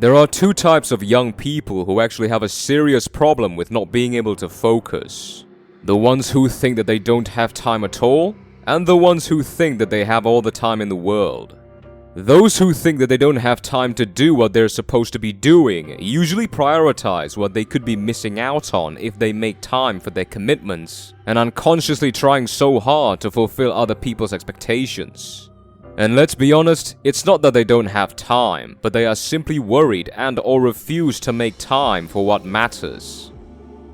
There are two types of young people who actually have a serious problem with not being able to focus. The ones who think that they don't have time at all, and the ones who think that they have all the time in the world. Those who think that they don't have time to do what they're supposed to be doing usually prioritize what they could be missing out on if they make time for their commitments, and unconsciously trying so hard to fulfill other people's expectations. And let's be honest, it's not that they don't have time, but they are simply worried and/or refuse to make time for what matters.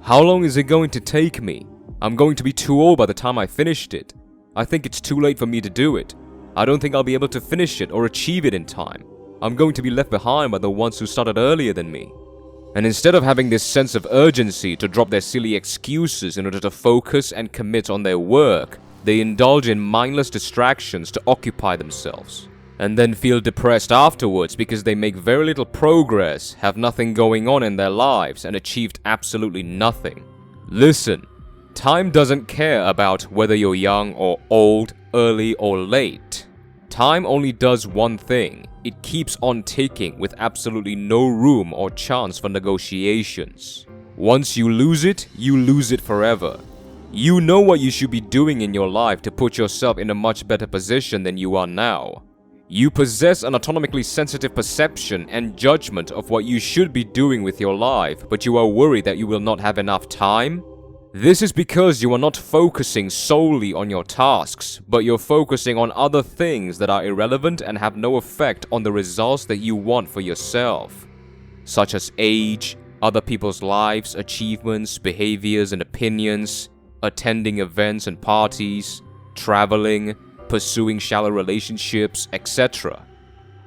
How long is it going to take me? I'm going to be too old by the time I finished it. I think it's too late for me to do it. I don't think I'll be able to finish it or achieve it in time. I'm going to be left behind by the ones who started earlier than me. And instead of having this sense of urgency to drop their silly excuses in order to focus and commit on their work, they indulge in mindless distractions to occupy themselves, and then feel depressed afterwards because they make very little progress, have nothing going on in their lives, and achieved absolutely nothing. Listen, time doesn't care about whether you're young or old, early or late. Time only does one thing. It keeps on ticking with absolutely no room or chance for negotiations. Once you lose it forever. You know what you should be doing in your life to put yourself in a much better position than you are now. You possess an autonomically sensitive perception and judgment of what you should be doing with your life, but you are worried that you will not have enough time? This is because you are not focusing solely on your tasks, but you're focusing on other things that are irrelevant and have no effect on the results that you want for yourself, such as age, other people's lives, achievements, behaviors and opinions, attending events and parties, traveling, pursuing shallow relationships, etc.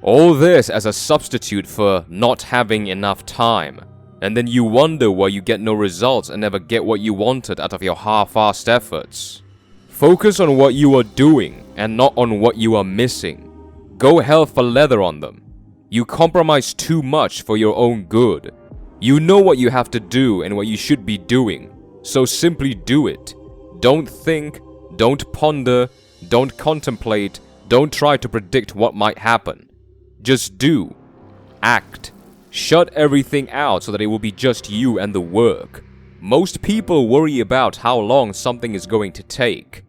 All this as a substitute for not having enough time. And then you wonder why you get no results and never get what you wanted out of your half-assed efforts. Focus on what you are doing and not on what you are missing. Go hell for leather on them. You compromise too much for your own good. You know what you have to do and what you should be doing, so simply do it. Don't think, don't ponder, don't contemplate, don't try to predict what might happen. Just do. Act. Shut everything out so that it will be just you and the work. Most people worry about how long something is going to take,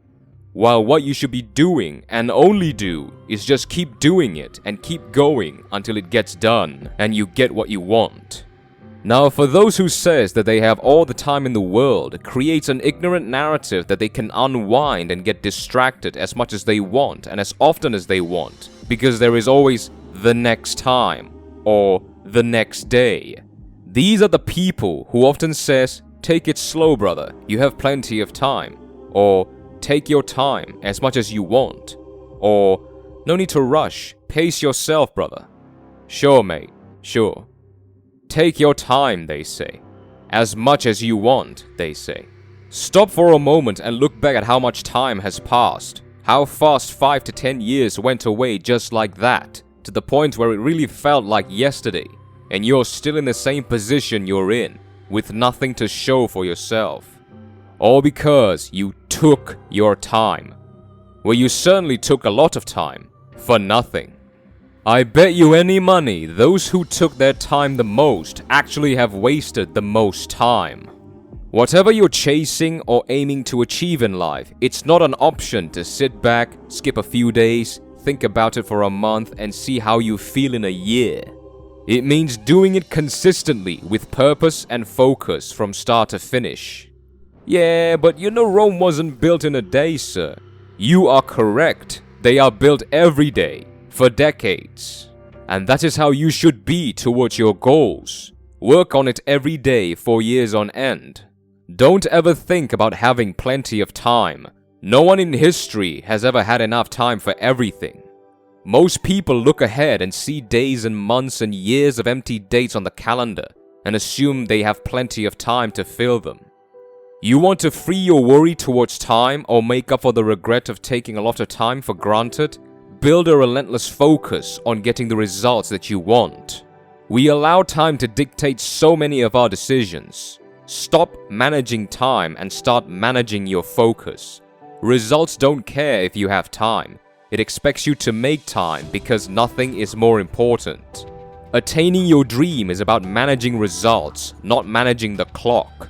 while what you should be doing and only do is just keep doing it and keep going until it gets done and you get what you want. Now, for those who says that they have all the time in the world, it creates an ignorant narrative that they can unwind and get distracted as much as they want and as often as they want, because there is always the next time or the next day. These are the people who often says, "Take it slow, brother, you have plenty of time," or "Take your time as much as you want," or "No need to rush, pace yourself, brother." Sure, mate, sure. Take your time, they say. As much as you want, they say. Stop for a moment and look back at how much time has passed. How fast 5 to 10 years went away just like that, to the point where it really felt like yesterday, and you're still in the same position you're in, with nothing to show for yourself. All because you took your time. Well, you certainly took a lot of time, for nothing. I bet you any money those who took their time the most actually have wasted the most time. Whatever you're chasing or aiming to achieve in life, it's not an option to sit back, skip a few days, think about it for a month and see how you feel in a year. It means doing it consistently with purpose and focus from start to finish. Yeah, but you know Rome wasn't built in a day, sir. You are correct. They are built every day, for decades. And that is how you should be towards your goals. Work on it every day for years on end. Don't ever think about having plenty of time. No one in history has ever had enough time for everything. Most people look ahead and see days and months and years of empty dates on the calendar and assume they have plenty of time to fill them. You want to free your worry towards time or make up for the regret of taking a lot of time for granted? Build a relentless focus on getting the results that you want. We allow time to dictate so many of our decisions. Stop managing time and start managing your focus. Results don't care if you have time. It expects you to make time because nothing is more important. Attaining your dream is about managing results, not managing the clock.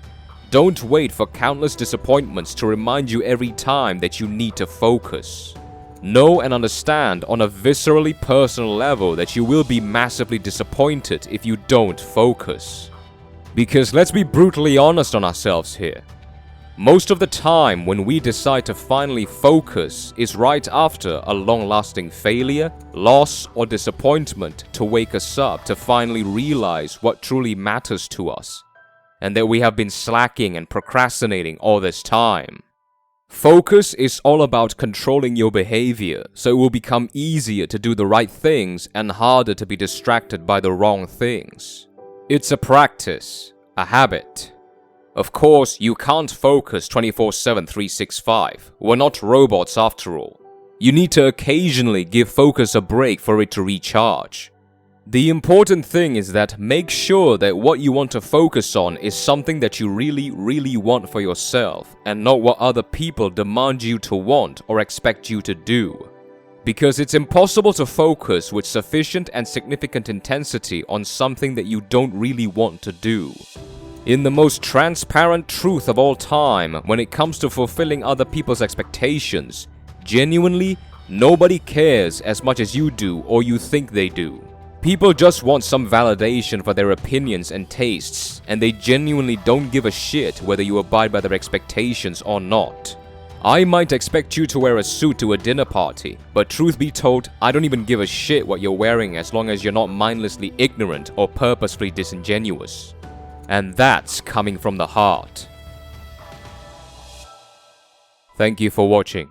Don't wait for countless disappointments to remind you every time that you need to focus. Know and understand on a viscerally personal level that you will be massively disappointed if you don't focus. Because let's be brutally honest on ourselves here. Most of the time when we decide to finally focus is right after a long-lasting failure, loss, or disappointment to wake us up to finally realize what truly matters to us, and that we have been slacking and procrastinating all this time. Focus is all about controlling your behavior, so it will become easier to do the right things and harder to be distracted by the wrong things. It's a practice, a habit. Of course, you can't focus 24/7, 365. We're not robots after all. You need to occasionally give focus a break for it to recharge. The important thing is that make sure that what you want to focus on is something that you really want for yourself and not what other people demand you to want or expect you to do. Because it's impossible to focus with sufficient and significant intensity on something that you don't really want to do. In the most transparent truth of all time, when it comes to fulfilling other people's expectations, genuinely, nobody cares as much as you do or you think they do. People just want some validation for their opinions and tastes, and they genuinely don't give a shit whether you abide by their expectations or not. I might expect you to wear a suit to a dinner party, but truth be told, I don't even give a shit what you're wearing as long as you're not mindlessly ignorant or purposefully disingenuous. And that's coming from the heart. Thank you for watching.